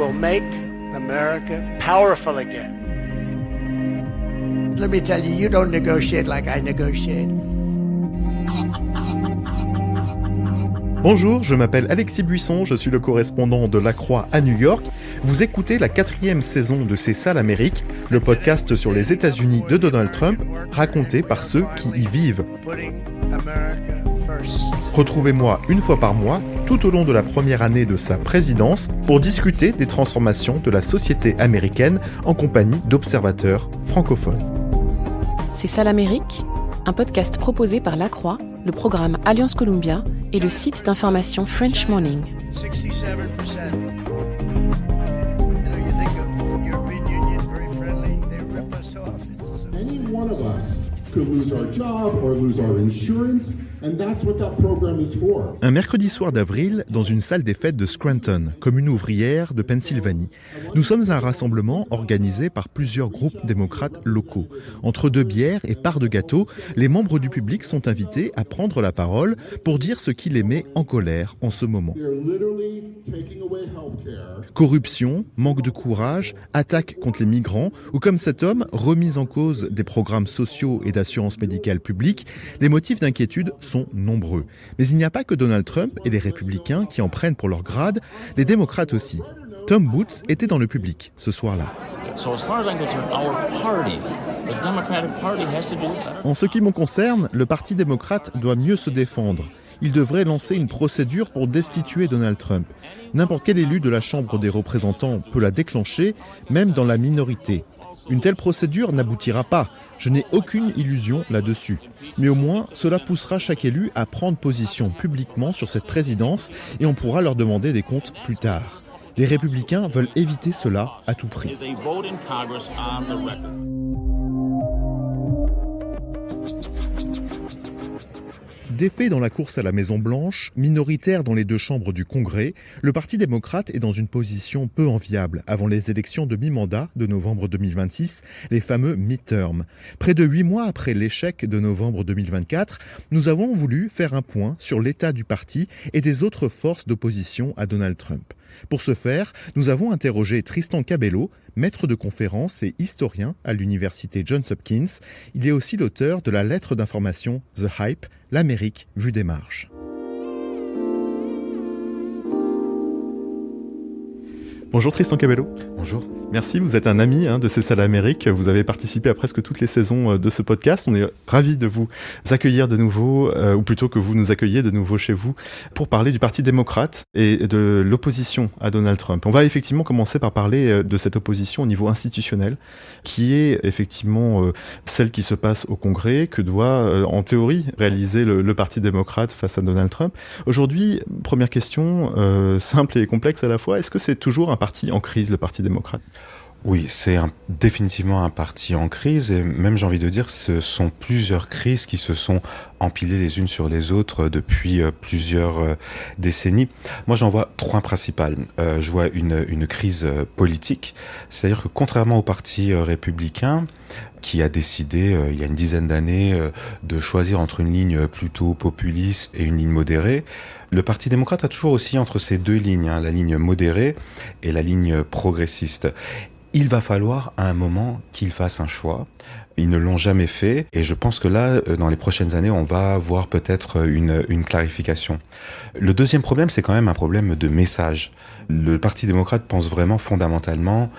will make America powerful again. Let me tell you, you don't negotiate like I negotiate. Bonjour, je m'appelle Alexis Buisson, je suis le correspondant de La Croix à New York. Vous écoutez la 4e saison de C'est ça l'Amérique, le podcast sur les États-Unis de Donald Trump, raconté par ceux qui y vivent. Retrouvez-moi une fois par mois, tout au long de la première année de sa présidence, pour discuter des transformations de la société américaine en compagnie d'observateurs francophones. C'est ça l'Amérique, un podcast proposé par La Croix, le programme Alliance Columbia et le site d'information French Morning. 67%. Any one of us could lose our job or lose our insurance, and that's what that program is for. Un mercredi soir d'avril, dans une salle des fêtes de Scranton, commune ouvrière de Pennsylvanie, nous sommes à un rassemblement organisé par plusieurs groupes démocrates locaux. Entre deux bières et part de gâteaux, les membres du public sont invités à prendre la parole pour dire ce qui les met en colère en ce moment. They're literally taking away healthcare. Corruption, manque de courage, attaque contre les migrants, ou comme cet homme, remise en cause des programmes sociaux et d'assurance médicale publique, les motifs d'inquiétude sont nombreux. Mais il n'y a pas que Donald Trump et les républicains qui en prennent pour leur grade, les démocrates aussi. Tom Boots était dans le public ce soir-là. En ce qui me concerne, le Parti démocrate doit mieux se défendre. Il devrait lancer une procédure pour destituer Donald Trump. N'importe quel élu de la Chambre des représentants peut la déclencher, même dans la minorité. Une telle procédure n'aboutira pas. Je n'ai aucune illusion là-dessus. Mais au moins, cela poussera chaque élu à prendre position publiquement sur cette présidence et on pourra leur demander des comptes plus tard. Les républicains veulent éviter cela à tout prix. Défait dans la course à la Maison-Blanche, minoritaire dans les deux chambres du Congrès, le Parti démocrate est dans une position peu enviable avant les élections de mi-mandat de novembre 2026, les fameux midterms. Près de 8 mois après l'échec de novembre 2024, nous avons voulu faire un point sur l'état du parti et des autres forces d'opposition à Donald Trump. Pour ce faire, nous avons interrogé Tristan Cabello, maître de conférences et historien à l'université Johns Hopkins. Il est aussi l'auteur de la lettre d'information The Hype, l'Amérique vue des marges. Bonjour Tristan Cabello. Bonjour. Merci, vous êtes un ami de C'est ça l'Amérique. Vous avez participé à presque toutes les saisons de ce podcast. On est ravis de vous accueillir de nouveau, ou plutôt que vous nous accueilliez de nouveau chez vous, pour parler du Parti démocrate et de l'opposition à Donald Trump. On va effectivement commencer par parler de cette opposition au niveau institutionnel, qui est effectivement celle qui se passe au Congrès, que doit en théorie réaliser le Parti démocrate face à Donald Trump. Aujourd'hui, première question, simple et complexe à la fois, est-ce que c'est toujours un parti en crise, le Parti démocrate ? Oui, c'est définitivement un parti en crise et même j'ai envie de dire ce sont plusieurs crises qui se sont empilées les unes sur les autres depuis plusieurs décennies. Moi j'en vois trois principales. Je vois une crise politique, c'est-à-dire que contrairement au parti républicain qui a décidé il y a une dizaine d'années de choisir entre une ligne plutôt populiste et une ligne modérée, le Parti démocrate a toujours aussi entre ces deux lignes, la ligne modérée et la ligne progressiste. Il va falloir à un moment qu'ils fassent un choix. Ils ne l'ont jamais fait et je pense que là, dans les prochaines années, on va voir peut-être une clarification. Le deuxième problème, c'est quand même un problème de message. Le Parti démocrate pense vraiment fondamentalement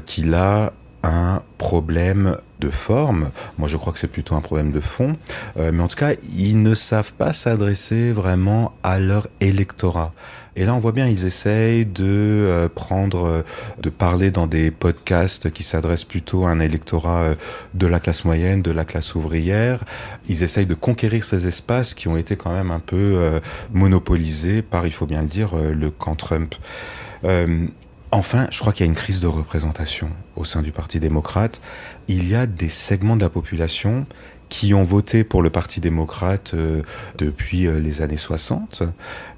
qu'il a un problème de forme. Moi, je crois que c'est plutôt un problème de fond. Mais en tout cas, ils ne savent pas s'adresser vraiment à leur électorat. Et là, on voit bien, ils essayent de parler dans des podcasts qui s'adressent plutôt à un électorat de la classe moyenne, de la classe ouvrière. Ils essayent de conquérir ces espaces qui ont été quand même un peu monopolisés par, il faut bien le dire, le camp Trump. Enfin, je crois qu'il y a une crise de représentation au sein du Parti démocrate. Il y a des segments de la population qui ont voté pour le Parti démocrate depuis les années 60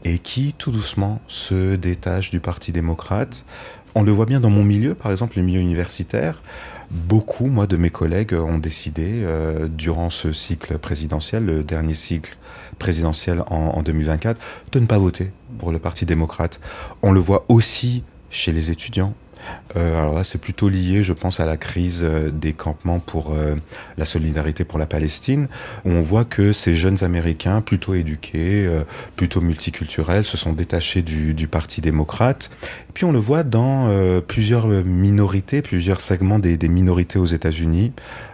et qui, tout doucement, se détachent du Parti démocrate. On le voit bien dans mon milieu, par exemple, le milieu universitaire. Beaucoup, moi, de mes collègues ont décidé, durant ce cycle présidentiel, le dernier cycle présidentiel en 2024, de ne pas voter pour le Parti démocrate. On le voit aussi chez les étudiants. Alors là, c'est plutôt lié, je pense, à la crise des campements pour la solidarité pour la Palestine, où on voit que ces jeunes Américains, plutôt éduqués, plutôt multiculturels, se sont détachés du Parti démocrate. Et puis on le voit dans plusieurs minorités, plusieurs segments des minorités aux États-Unis.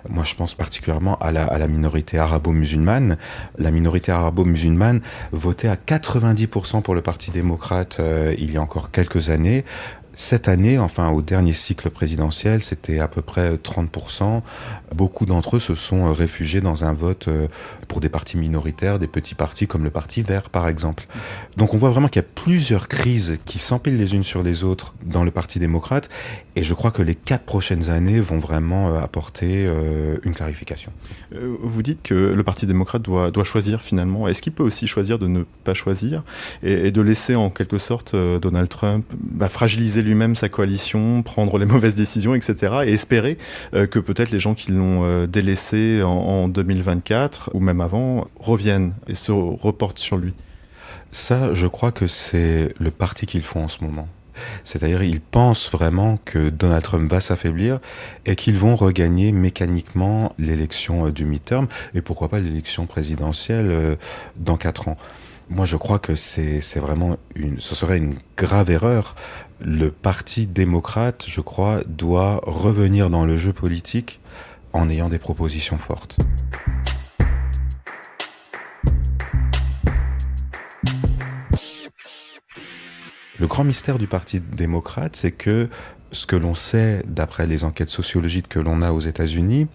Moi, je pense particulièrement à la minorité arabo-musulmane. La minorité arabo-musulmane votait à 90% pour le Parti démocrate il y a encore quelques années. Cette année, enfin au dernier cycle présidentiel, c'était à peu près 30%. Beaucoup d'entre eux se sont réfugiés dans un vote pour des partis minoritaires, des petits partis comme le Parti vert par exemple. Donc on voit vraiment qu'il y a plusieurs crises qui s'empilent les unes sur les autres dans le Parti démocrate et je crois que les 4 prochaines années vont vraiment apporter une clarification. Vous dites que le Parti démocrate doit choisir finalement. Est-ce qu'il peut aussi choisir de ne pas choisir et de laisser en quelque sorte Donald Trump fragiliser lui-même sa coalition, prendre les mauvaises décisions, etc. et espérer que peut-être les gens qui l'ont délaissé en 2024 ou même avant reviennent et se reportent sur lui? Ça, je crois que c'est le parti qu'ils font en ce moment. C'est-à-dire, ils pensent vraiment que Donald Trump va s'affaiblir et qu'ils vont regagner mécaniquement l'élection du midterm et pourquoi pas l'élection présidentielle dans 4 ans. Moi, je crois que ce serait une grave erreur. Le Parti démocrate, je crois, doit revenir dans le jeu politique en ayant des propositions fortes. Le grand mystère du Parti démocrate, c'est que ce que l'on sait, d'après les enquêtes sociologiques que l'on a aux États-Unis,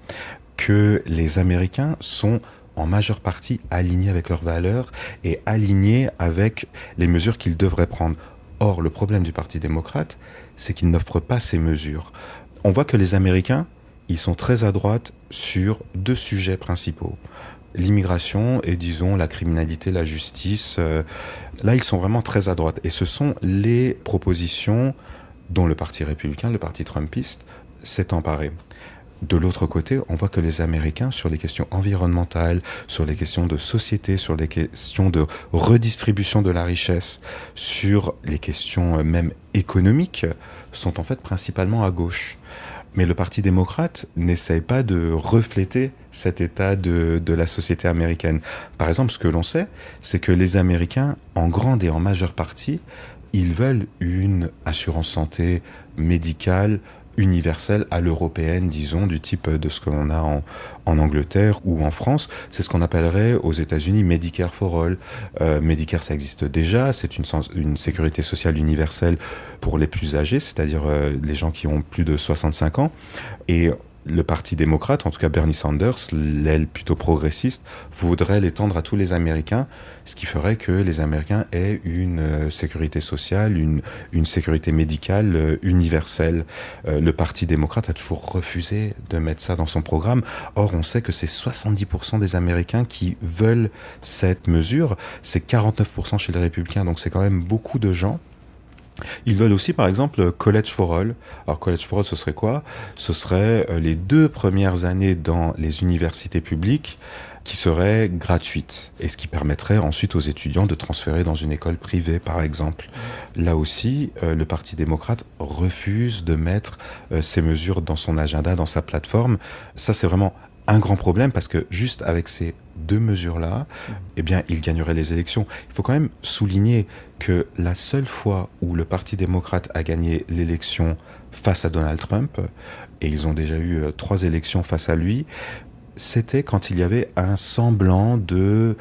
que les Américains sont en majeure partie alignés avec leurs valeurs et alignés avec les mesures qu'ils devraient prendre. Or, le problème du Parti démocrate, c'est qu'il n'offre pas ces mesures. On voit que les Américains, ils sont très à droite sur 2 sujets principaux. L'immigration et, disons, la criminalité, la justice. Là, ils sont vraiment très à droite. Et ce sont les propositions dont le Parti républicain, le Parti trumpiste, s'est emparé. De l'autre côté, on voit que les Américains, sur les questions environnementales, sur les questions de société, sur les questions de redistribution de la richesse, sur les questions même économiques, sont en fait principalement à gauche. Mais le Parti démocrate n'essaye pas de refléter cet état de la société américaine. Par exemple, ce que l'on sait, c'est que les Américains, en grande et en majeure partie, ils veulent une assurance santé médicale universelle à l'européenne, disons, du type de ce que l'on a en Angleterre ou en France. C'est ce qu'on appellerait aux États-Unis Medicare for All. Medicare, ça existe déjà, c'est une sécurité sociale universelle pour les plus âgés, c'est-à-dire les gens qui ont plus de 65 ans. Et le Parti démocrate, en tout cas Bernie Sanders, l'aile plutôt progressiste, voudrait l'étendre à tous les Américains, ce qui ferait que les Américains aient une sécurité sociale, une sécurité médicale universelle. Le Parti démocrate a toujours refusé de mettre ça dans son programme. Or, on sait que c'est 70% des Américains qui veulent cette mesure. C'est 49% chez les républicains, donc c'est quand même beaucoup de gens. Ils veulent aussi, par exemple, College for All. Alors, College for All, ce serait quoi ? Ce serait les 2 premières années dans les universités publiques qui seraient gratuites et ce qui permettrait ensuite aux étudiants de transférer dans une école privée, par exemple. Là aussi, le Parti démocrate refuse de mettre ces mesures dans son agenda, dans sa plateforme. Ça, c'est vraiment un grand problème parce que juste avec ces 2 mesures-là, eh bien, il gagnerait les élections. Il faut quand même souligner que la seule fois où le Parti démocrate a gagné l'élection face à Donald Trump, et ils ont déjà eu 3 élections face à lui, c'était quand il y avait un semblant de,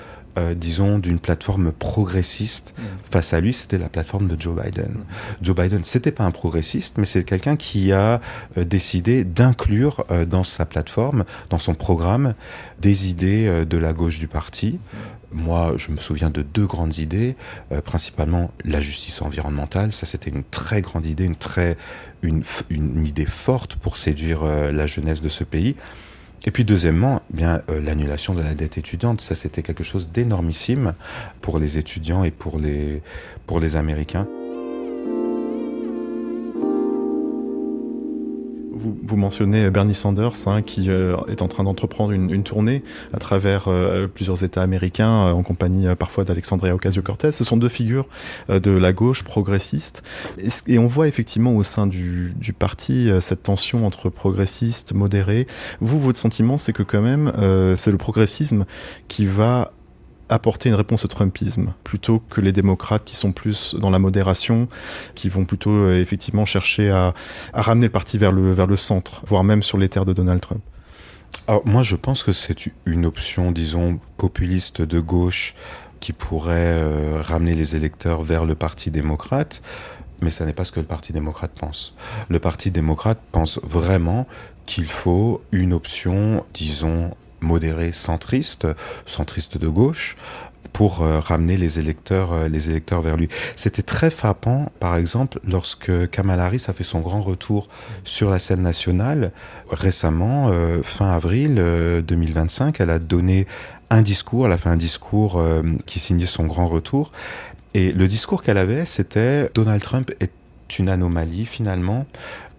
disons, d'une plateforme progressiste face à lui, c'était la plateforme de Joe Biden. Joe Biden, c'était pas un progressiste, mais c'est quelqu'un qui a décidé d'inclure dans sa plateforme, dans son programme, des idées de la gauche du parti. Moi, je me souviens de 2 grandes idées, principalement la justice environnementale. Ça, c'était une très grande idée, une idée forte pour séduire la jeunesse de ce pays. Et puis deuxièmement, bien l'annulation de la dette étudiante, ça c'était quelque chose d'énormissime pour les étudiants et pour les Américains. Vous mentionnez Bernie Sanders, qui est en train d'entreprendre une tournée à travers plusieurs États américains, en compagnie parfois d'Alexandria Ocasio-Cortez. Ce sont deux figures de la gauche progressiste. Et on voit effectivement au sein du parti cette tension entre progressistes, modérés. Votre sentiment, c'est que quand même, c'est le progressisme qui va apporter une réponse au Trumpisme, plutôt que les démocrates qui sont plus dans la modération, qui vont plutôt effectivement chercher à ramener le parti vers le centre, voire même sur les terres de Donald Trump. Alors, moi, je pense que c'est une option, disons, populiste de gauche qui pourrait ramener les électeurs vers le Parti démocrate, mais ça n'est pas ce que le Parti démocrate pense. Le Parti démocrate pense vraiment qu'il faut une option, disons, modérée, centriste de gauche, pour ramener les électeurs vers lui. C'était très frappant, par exemple, lorsque Kamala Harris a fait son grand retour sur la scène nationale récemment, fin avril 2025. Elle a donné un discours, elle a fait un discours qui signait son grand retour. Et le discours qu'elle avait, c'était « Donald Trump est une anomalie finalement,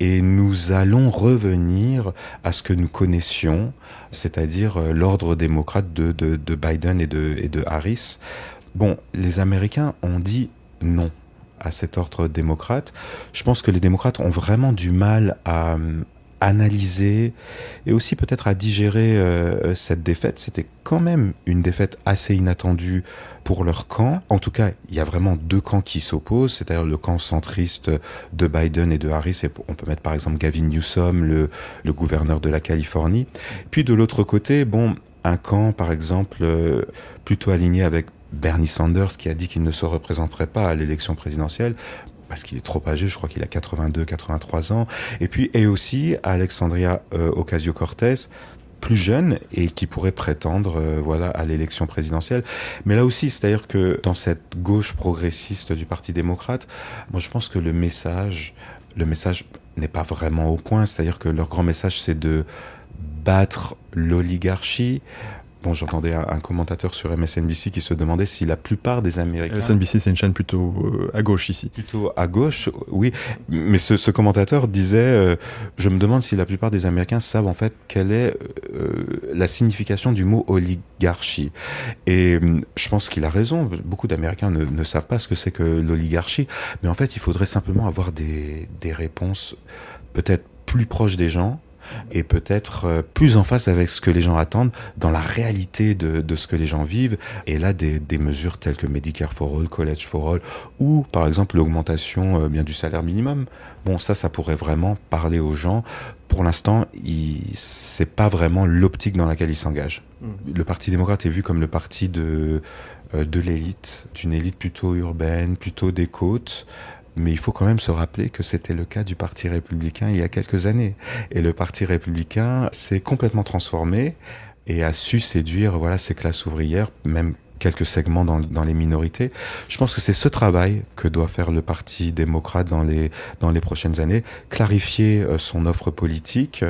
et nous allons revenir à ce que nous connaissions, c'est-à-dire l'ordre démocrate de Biden et de Harris. » Bon, les Américains ont dit non à cet ordre démocrate. Je pense que les démocrates ont vraiment du mal à analyser et aussi peut-être à digérer cette défaite. C'était quand même une défaite assez inattendue pour leur camp. En tout cas, il y a vraiment deux camps qui s'opposent, c'est-à-dire le camp centriste de Biden et de Harris, et on peut mettre par exemple Gavin Newsom, le gouverneur de la Californie. Puis de l'autre côté, bon, un camp par exemple plutôt aligné avec Bernie Sanders, qui a dit qu'il ne se représenterait pas à l'élection présidentielle, parce qu'il est trop âgé, je crois qu'il a 83 ans. Et puis, et aussi Alexandria Ocasio-Cortez, plus jeune et qui pourrait prétendre à l'élection présidentielle. Mais là aussi, c'est-à-dire que dans cette gauche progressiste du Parti démocrate, moi je pense que le message n'est pas vraiment au point. C'est-à-dire que leur grand message, c'est de battre l'oligarchie. Bon, j'entendais un commentateur sur MSNBC qui se demandait si la plupart des Américains... MSNBC, c'est une chaîne plutôt à gauche ici. Plutôt à gauche, oui. Mais ce commentateur disait je me demande si la plupart des Américains savent en fait quelle est la signification du mot oligarchie. Et je pense qu'il a raison. Beaucoup d'Américains ne savent pas ce que c'est que l'oligarchie. Mais en fait, il faudrait simplement avoir des réponses peut-être plus proches des gens, et peut-être plus en face avec ce que les gens attendent dans la réalité de ce que les gens vivent. Et là, des mesures telles que Medicare for All, College for All, ou par exemple l'augmentation du salaire minimum. Bon, ça pourrait vraiment parler aux gens. Pour l'instant, c'est pas vraiment l'optique dans laquelle ils s'engagent. Le Parti démocrate est vu comme le parti de l'élite, d'une élite plutôt urbaine, plutôt des côtes. Mais il faut quand même se rappeler que c'était le cas du Parti républicain il y a quelques années. Et le Parti républicain s'est complètement transformé et a su séduire ces classes ouvrières, même quelques segments dans les minorités. Je pense que c'est ce travail que doit faire le Parti démocrate dans les prochaines années, clarifier son offre politique,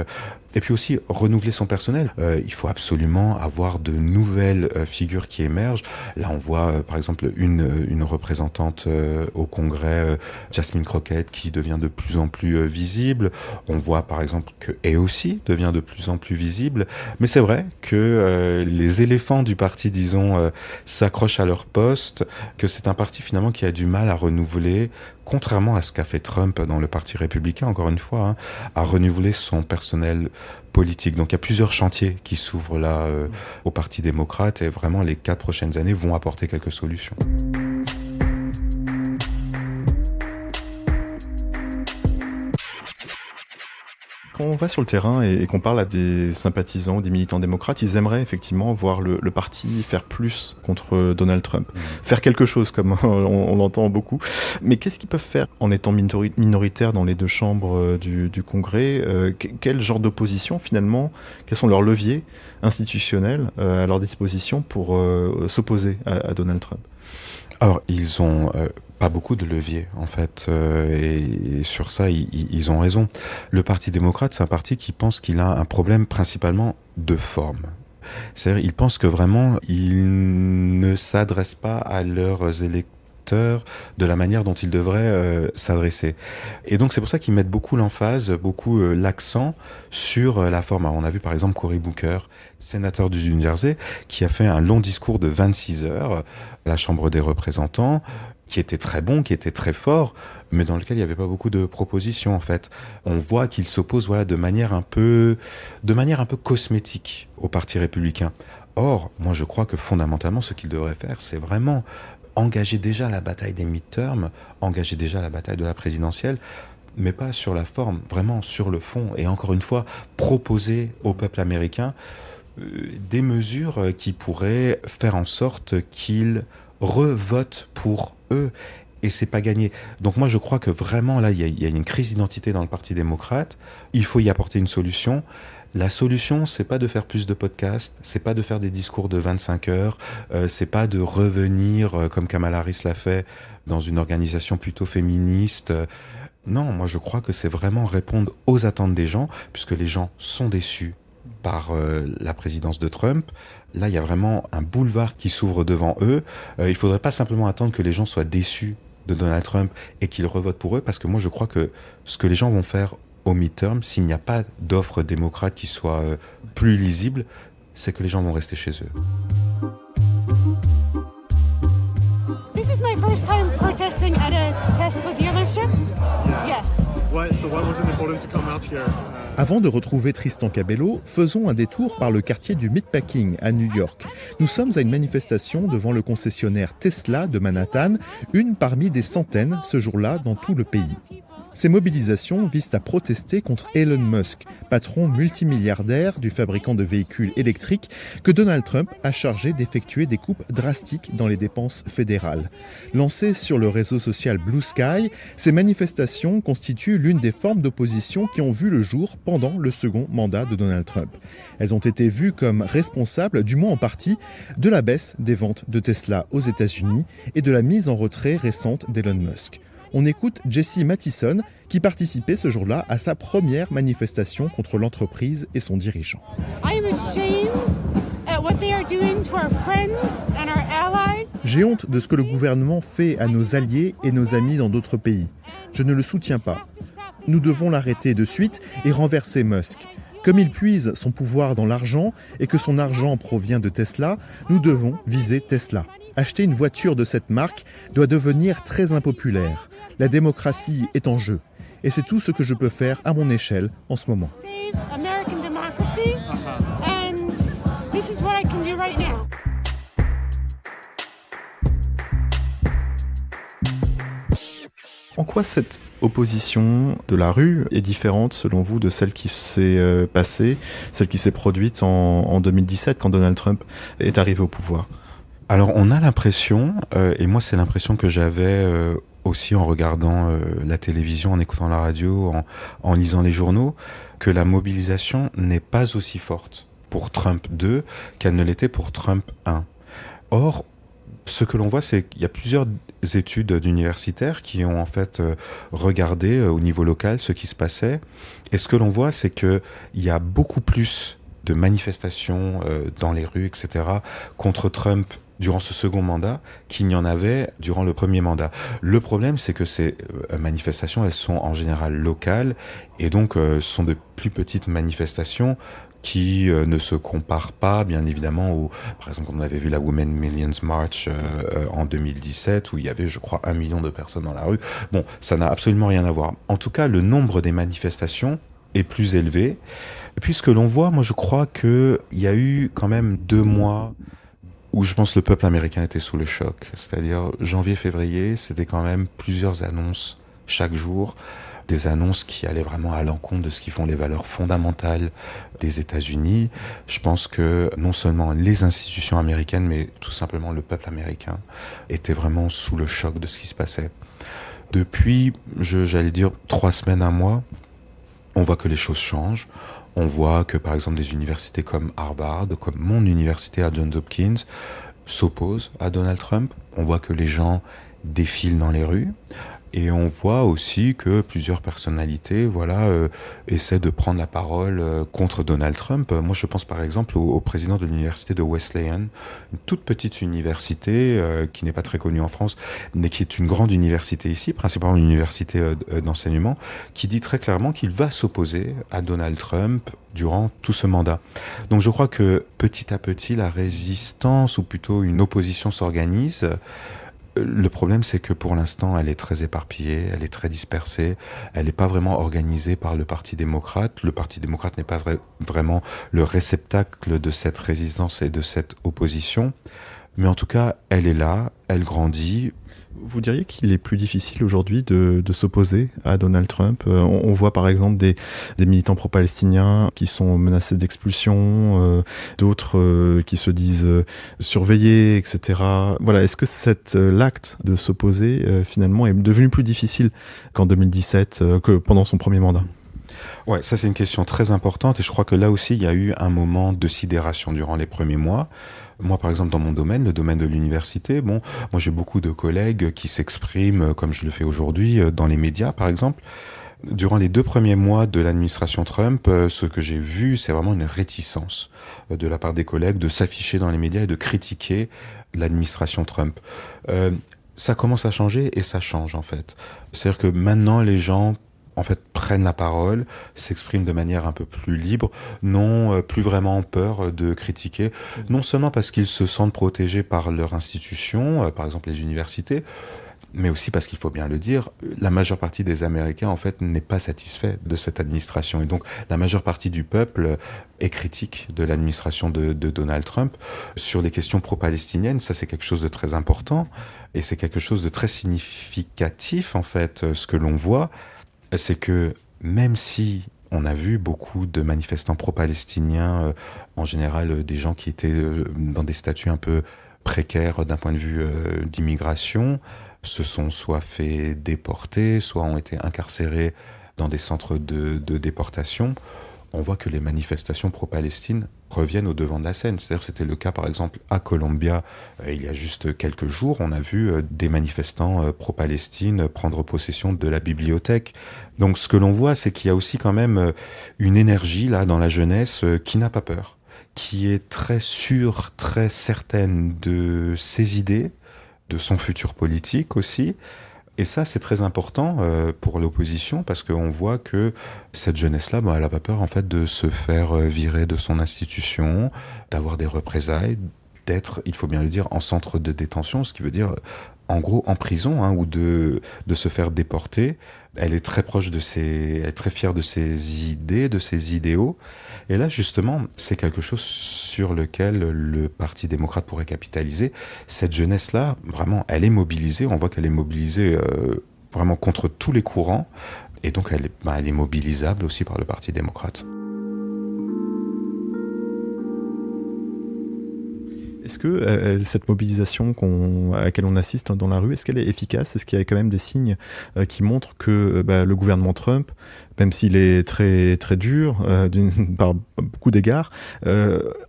et puis aussi renouveler son personnel. Il faut absolument avoir de nouvelles figures qui émergent. Là, on voit par exemple une représentante au Congrès, Jasmine Crockett, qui devient de plus en plus visible. On voit par exemple que AOC devient de plus en plus visible. Mais c'est vrai que les éléphants du parti, disons, s'accrochent à leur poste, que c'est un parti finalement qui a du mal à renouveler, contrairement à ce qu'a fait Trump dans le Parti républicain, encore une fois, à renouveler son personnel politique. Donc il y a plusieurs chantiers qui s'ouvrent là au Parti démocrate, et vraiment les 4 prochaines années vont apporter quelques solutions. Quand on va sur le terrain et qu'on parle à des sympathisants, des militants démocrates, ils aimeraient effectivement voir le parti faire plus contre Donald Trump. Faire quelque chose, comme on l'entend beaucoup. Mais qu'est-ce qu'ils peuvent faire en étant minoritaires dans les deux chambres du Congrès? Quel genre d'opposition, finalement? Quels sont leurs leviers institutionnels à leur disposition pour s'opposer à Donald Trump? Alors, ils ont pas beaucoup de leviers, en fait, et sur ça, ils ont raison. Le Parti démocrate, c'est un parti qui pense qu'il a un problème principalement de forme. C'est-à-dire, ils pensent que vraiment, ils ne s'adressent pas à leurs électeurs électeurs, de la manière dont ils devraient s'adresser. Et donc c'est pour ça qu'ils mettent beaucoup l'emphase, beaucoup l'accent sur la forme. Alors, on a vu par exemple Cory Booker, sénateur du New Jersey, qui a fait un long discours de 26 heures à la Chambre des représentants, qui était très bon, qui était très fort, mais dans lequel il n'y avait pas beaucoup de propositions en fait. On voit qu'il s'oppose de manière un peu cosmétique au Parti républicain. Or, moi je crois que fondamentalement ce qu'il devrait faire, c'est vraiment engager déjà la bataille des midterms, engager déjà la bataille de la présidentielle, mais pas sur la forme, vraiment sur le fond. Et encore une fois, proposer au peuple américain des mesures qui pourraient faire en sorte qu'ils revotent pour eux. Et c'est pas gagné. Donc moi je crois que vraiment là il y a une crise d'identité dans le Parti démocrate. Il faut y apporter une solution. La solution, c'est pas de faire plus de podcasts, c'est pas de faire des discours de 25 heures, c'est pas de revenir comme Kamala Harris l'a fait dans une organisation plutôt féministe. Non, moi je crois que c'est vraiment répondre aux attentes des gens, puisque les gens sont déçus par la présidence de Trump. Là, il y a vraiment un boulevard qui s'ouvre devant eux. Il faudrait pas simplement attendre que les gens soient déçus de Donald Trump et qu'ils revotent pour eux, parce que moi je crois que ce que les gens vont faire au midterm, s'il n'y a pas d'offre démocrate qui soit plus lisible, c'est que les gens vont rester chez eux. This is my first time protesting at a Tesla dealership. Yes. So why was it important to come out here? Avant de retrouver Tristan Cabello, faisons un détour par le quartier du Meatpacking à New York. Nous sommes à une manifestation devant le concessionnaire Tesla de Manhattan, une parmi des centaines ce jour-là dans tout le pays. Ces mobilisations visent à protester contre Elon Musk, patron multimilliardaire du fabricant de véhicules électriques que Donald Trump a chargé d'effectuer des coupes drastiques dans les dépenses fédérales. Lancées sur le réseau social Blue Sky, ces manifestations constituent l'une des formes d'opposition qui ont vu le jour pendant le second mandat de Donald Trump. Elles ont été vues comme responsables, du moins en partie, de la baisse des ventes de Tesla aux États-Unis et de la mise en retrait récente d'Elon Musk. On écoute Jesse Mattison qui participait ce jour-là à sa première manifestation contre l'entreprise et son dirigeant. J'ai honte de ce que le gouvernement fait à nos alliés et nos amis dans d'autres pays. Je ne le soutiens pas. Nous devons l'arrêter de suite et renverser Musk. Comme il puise son pouvoir dans l'argent et que son argent provient de Tesla, nous devons viser Tesla. Acheter une voiture de cette marque doit devenir très impopulaire. La démocratie est en jeu. Et c'est tout ce que je peux faire à mon échelle en ce moment. En quoi cette opposition de la rue est différente, selon vous, de celle qui s'est passée, celle qui s'est produite en 2017, quand Donald Trump est arrivé au pouvoir ? Alors, on a l'impression, et moi c'est l'impression que j'avais aussi en regardant la télévision, en écoutant la radio, en lisant les journaux, que la mobilisation n'est pas aussi forte pour Trump 2 qu'elle ne l'était pour Trump 1. Or, ce que l'on voit, c'est qu'il y a plusieurs études d'universitaires qui ont en fait regardé au niveau local ce qui se passait. Et ce que l'on voit, c'est qu'il y a beaucoup plus de manifestations dans les rues, etc., contre Trump durant ce second mandat qu'il n'y en avait durant le premier mandat. Le problème, c'est que ces manifestations, elles sont en général locales et donc sont de plus petites manifestations qui ne se comparent pas, bien évidemment, par exemple, on avait vu la Women Millions March en 2017, où il y avait, je crois, 1 million de personnes dans la rue. Bon, ça n'a absolument rien à voir. En tout cas, le nombre des manifestations est plus élevé. Puisque l'on voit, moi je crois qu'il y a eu quand même 2 mois où je pense que le peuple américain était sous le choc. C'est-à-dire janvier-février, c'était quand même plusieurs annonces chaque jour, des annonces qui allaient vraiment à l'encontre de ce qui font les valeurs fondamentales des États-Unis. Je pense que non seulement les institutions américaines, mais tout simplement le peuple américain était vraiment sous le choc de ce qui se passait. Depuis, j'allais dire 3 semaines, 1 mois, on voit que les choses changent. On voit que, par exemple, des universités comme Harvard, comme mon université à Johns Hopkins, s'opposent à Donald Trump. On voit que les gens défilent dans les rues. Et on voit aussi que plusieurs personnalités essaient de prendre la parole contre Donald Trump. Moi, je pense par exemple au président de l'université de Wesleyan, une toute petite université qui n'est pas très connue en France, mais qui est une grande université ici, principalement une université d'enseignement, qui dit très clairement qu'il va s'opposer à Donald Trump durant tout ce mandat. Donc je crois que petit à petit, la résistance, ou plutôt une opposition s'organise. Le problème, c'est que pour l'instant, elle est très éparpillée, elle est très dispersée, elle n'est pas vraiment organisée par le Parti démocrate. Le Parti démocrate n'est pas vraiment le réceptacle de cette résistance et de cette opposition. Mais en tout cas, elle est là, elle grandit. Vous diriez qu'il est plus difficile aujourd'hui de s'opposer à Donald Trump? On voit par exemple des militants pro-palestiniens qui sont menacés d'expulsion, d'autres qui se disent surveillés, etc. Voilà, est-ce que l'acte de s'opposer finalement est devenu plus difficile qu'en 2017, que pendant son premier mandat? Ouais, ça c'est une question très importante et je crois que là aussi il y a eu un moment de sidération durant les premiers mois. Moi, par exemple, dans mon domaine, le domaine de l'université, moi j'ai beaucoup de collègues qui s'expriment, comme je le fais aujourd'hui, dans les médias, par exemple. Durant les 2 premiers mois de l'administration Trump, ce que j'ai vu, c'est vraiment une réticence de la part des collègues de s'afficher dans les médias et de critiquer l'administration Trump. Ça commence à changer et ça change, en fait. C'est-à-dire que maintenant, les gens prennent la parole, s'expriment de manière un peu plus libre, n'ont plus vraiment peur de critiquer, non seulement parce qu'ils se sentent protégés par leur institution, par exemple les universités, mais aussi parce qu'il faut bien le dire, la majeure partie des Américains n'est pas satisfait de cette administration. Et donc la majeure partie du peuple est critique de l'administration de Donald Trump. Sur les questions pro-palestiniennes, ça c'est quelque chose de très important et c'est quelque chose de très significatif ce que l'on voit. C'est que même si on a vu beaucoup de manifestants pro-palestiniens, en général des gens qui étaient dans des statuts un peu précaires d'un point de vue d'immigration, se sont soit fait déporter, soit ont été incarcérés dans des centres de déportation, on voit que les manifestations pro-Palestine reviennent au devant de la scène. C'est-à-dire que c'était le cas, par exemple, à Columbia, il y a juste quelques jours, on a vu des manifestants pro-Palestine prendre possession de la bibliothèque. Donc ce que l'on voit, c'est qu'il y a aussi quand même une énergie là dans la jeunesse qui n'a pas peur, qui est très sûre, très certaine de ses idées, de son futur politique aussi. Et ça, c'est très important pour l'opposition parce qu'on voit que cette jeunesse-là, elle n'a pas peur de se faire virer de son institution, d'avoir des représailles, d'être, il faut bien le dire, en centre de détention, ce qui veut dire en gros en prison ou de se faire déporter. Elle est très proche elle est très fière de ses idées, de ses idéaux. Et là, justement, c'est quelque chose sur lequel le Parti démocrate pourrait capitaliser. Cette jeunesse-là, vraiment, elle est mobilisée. On voit qu'elle est mobilisée vraiment contre tous les courants. Et donc, elle est mobilisable aussi par le Parti démocrate. Est-ce que cette mobilisation à laquelle on assiste dans la rue, est-ce qu'elle est efficace? Est-ce qu'il y a quand même des signes qui montrent que le gouvernement Trump, même s'il est très, très dur par beaucoup d'égards,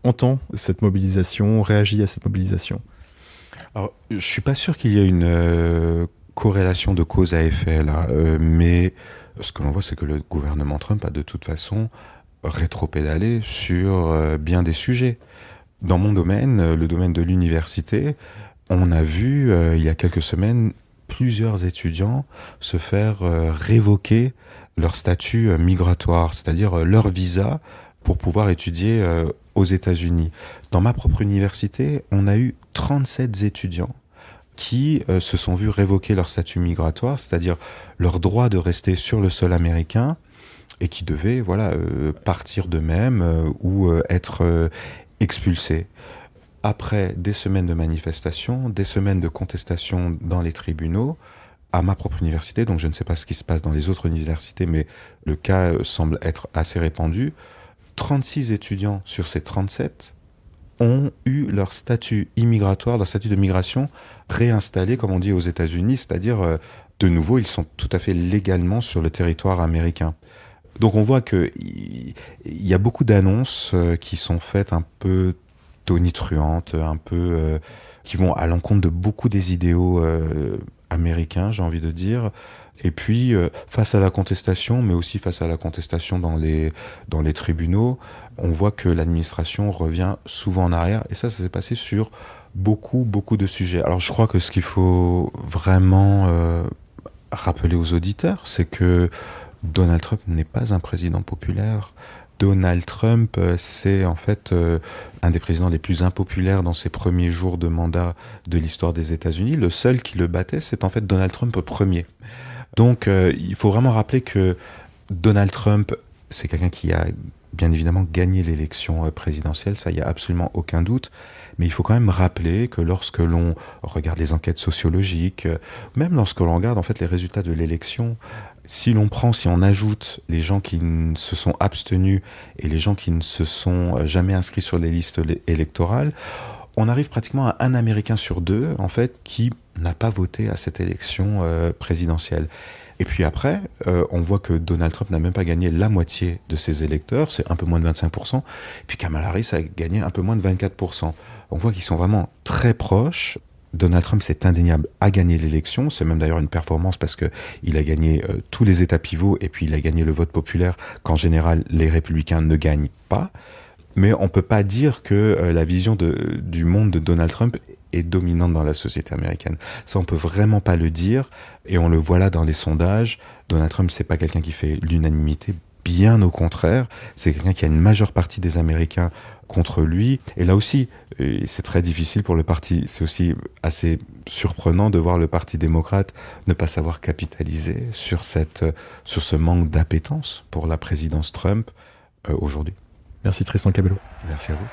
entend cette mobilisation, réagit à cette mobilisation? Alors, je ne suis pas sûr qu'il y ait une corrélation de cause à effet là, mais ce que l'on voit, c'est que le gouvernement Trump a de toute façon rétropédalé sur bien des sujets. Dans mon domaine, le domaine de l'université, on a vu il y a quelques semaines plusieurs étudiants se faire révoquer leur statut migratoire, c'est-à-dire leur visa pour pouvoir étudier aux États-Unis. Dans ma propre université, on a eu 37 étudiants qui se sont vus révoquer leur statut migratoire, c'est-à-dire leur droit de rester sur le sol américain et qui devaient partir d'eux-mêmes ou être expulsés. Après des semaines de manifestations, des semaines de contestations dans les tribunaux, à ma propre université, donc je ne sais pas ce qui se passe dans les autres universités, mais le cas semble être assez répandu, 36 étudiants sur ces 37 ont eu leur statut immigratoire, leur statut de migration réinstallé, comme on dit aux États-Unis, c'est-à-dire de nouveau, ils sont tout à fait légalement sur le territoire américain. Donc on voit qu'il y a beaucoup d'annonces qui sont faites un peu tonitruantes, un peu qui vont à l'encontre de beaucoup des idéaux américain, j'ai envie de dire. Et puis, face à la contestation, mais aussi face à la contestation dans les tribunaux, on voit que l'administration revient souvent en arrière. Et ça s'est passé sur beaucoup de sujets. Alors, je crois que ce qu'il faut vraiment rappeler aux auditeurs, c'est que Donald Trump n'est pas un président populaire. Donald Trump, c'est en fait un des présidents les plus impopulaires dans ses premiers jours de mandat de l'histoire des États-Unis. Le seul qui le battait, c'est en fait Donald Trump premier. Donc, il faut vraiment rappeler que Donald Trump, c'est quelqu'un qui a bien évidemment gagné l'élection présidentielle, ça, il n'y a absolument aucun doute. Mais il faut quand même rappeler que lorsque l'on regarde les enquêtes sociologiques, même lorsque l'on regarde en fait les résultats de l'élection, si on ajoute les gens qui se sont abstenus et les gens qui ne se sont jamais inscrits sur les listes électorales, on arrive pratiquement à un Américain sur deux, en fait, qui n'a pas voté à cette élection présidentielle. Et puis après, on voit que Donald Trump n'a même pas gagné la moitié de ses électeurs, c'est un peu moins de 25%, et puis Kamala Harris a gagné un peu moins de 24%. On voit qu'ils sont vraiment très proches. Donald Trump, c'est indéniable, a gagné l'élection. C'est même d'ailleurs une performance parce que il a gagné tous les États pivots et puis il a gagné le vote populaire qu'en général les républicains ne gagnent pas. Mais on peut pas dire que la vision du monde de Donald Trump est dominante dans la société américaine. Ça, on peut vraiment pas le dire. Et on le voit là dans les sondages. Donald Trump, c'est pas quelqu'un qui fait l'unanimité. Bien au contraire, c'est quelqu'un qui a une majeure partie des Américains contre lui. Et là aussi, c'est très difficile pour le parti. C'est aussi assez surprenant de voir le Parti démocrate ne pas savoir capitaliser sur ce manque d'appétence pour la présidence Trump aujourd'hui. Merci Tristan Cabello. Merci à vous.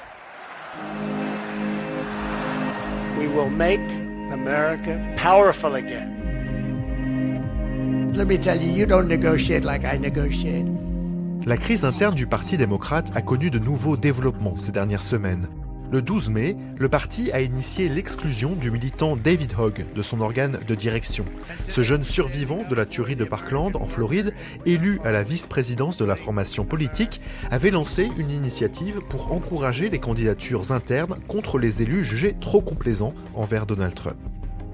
We will make America powerful again. Let me tell you, you don't negotiate like I negotiate. La crise interne du Parti démocrate a connu de nouveaux développements ces dernières semaines. Le 12 mai, le parti a initié l'exclusion du militant David Hogg de son organe de direction. Ce jeune survivant de la tuerie de Parkland, en Floride, élu à la vice-présidence de la formation politique, avait lancé une initiative pour encourager les candidatures internes contre les élus jugés trop complaisants envers Donald Trump.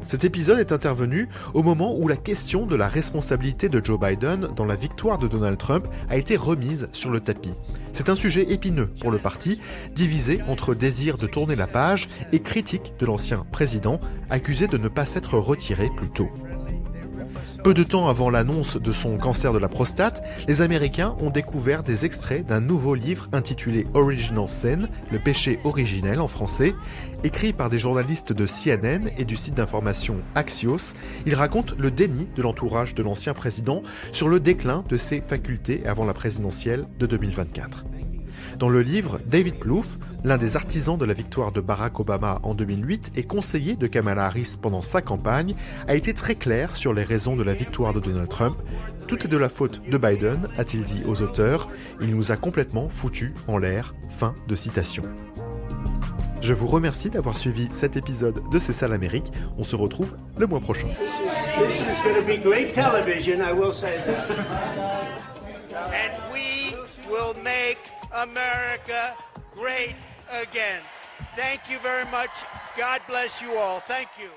Cet épisode est intervenu au moment où la question de la responsabilité de Joe Biden dans la victoire de Donald Trump a été remise sur le tapis. C'est un sujet épineux pour le parti, divisé entre désir de tourner la page et critique de l'ancien président, accusé de ne pas s'être retiré plus tôt. Peu de temps avant l'annonce de son cancer de la prostate, les Américains ont découvert des extraits d'un nouveau livre intitulé Original Sin, le péché originel en français. Écrit par des journalistes de CNN et du site d'information Axios, il raconte le déni de l'entourage de l'ancien président sur le déclin de ses facultés avant la présidentielle de 2024. Dans le livre, David Plouffe, l'un des artisans de la victoire de Barack Obama en 2008 et conseiller de Kamala Harris pendant sa campagne, a été très clair sur les raisons de la victoire de Donald Trump. Tout est de la faute de Biden, a-t-il dit aux auteurs. Il nous a complètement foutus en l'air. Fin de citation. Je vous remercie d'avoir suivi cet épisode de C'est ça l'Amérique. On se retrouve le mois prochain. This is going to be great television, I will say that. And we will make America great again. Thank you very much. God bless you all. Thank you.